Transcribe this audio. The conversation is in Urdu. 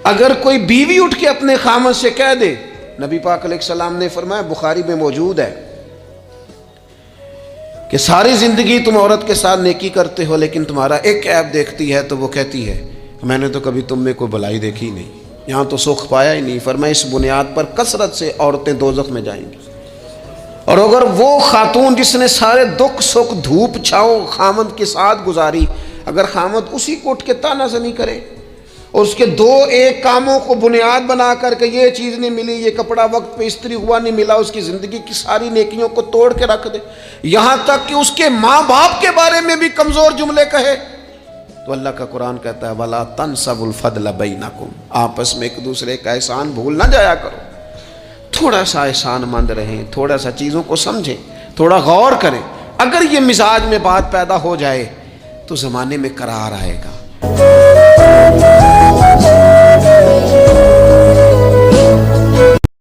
اگر کوئی بیوی اٹھ کے اپنے خاوند سے کہہ دے، نبی پاک علیہ السلام نے فرمایا، بخاری میں موجود ہے، کہ ساری زندگی تم عورت کے ساتھ نیکی کرتے ہو لیکن تمہارا ایک عیب دیکھتی ہے تو وہ کہتی ہے میں نے تو کبھی تم میں کوئی بلائی دیکھی نہیں، یہاں تو سکھ پایا ہی نہیں، فرمایا اس بنیاد پر کثرت سے عورتیں دوزخ میں جائیں گی۔ اور اگر وہ خاتون جس نے سارے دکھ سکھ دھوپ چھاؤں خاوند کے ساتھ گزاری، اگر خاوند اسی کو اٹھ کے طعنہ زنی کرے اور اس کے دو ایک کاموں کو بنیاد بنا کر کے یہ چیز نہیں ملی، یہ کپڑا وقت پہ استری ہوا نہیں ملا، اس کی زندگی کی ساری نیکیوں کو توڑ کے رکھ دے، یہاں تک کہ اس کے ماں باپ کے بارے میں بھی کمزور جملے کہے، تو اللہ کا قرآن کہتا ہے وَلَا تَنْسَبُوا الْفَضْلَ بَيْنَكُمْ، آپس میں ایک دوسرے کا احسان بھول نہ جایا کرو، تھوڑا سا احسان مند رہیں، تھوڑا سا چیزوں کو سمجھیں، تھوڑا غور کریں۔ اگر یہ مزاج میں بات پیدا ہو جائے تو زمانے میں قرار آئے گا۔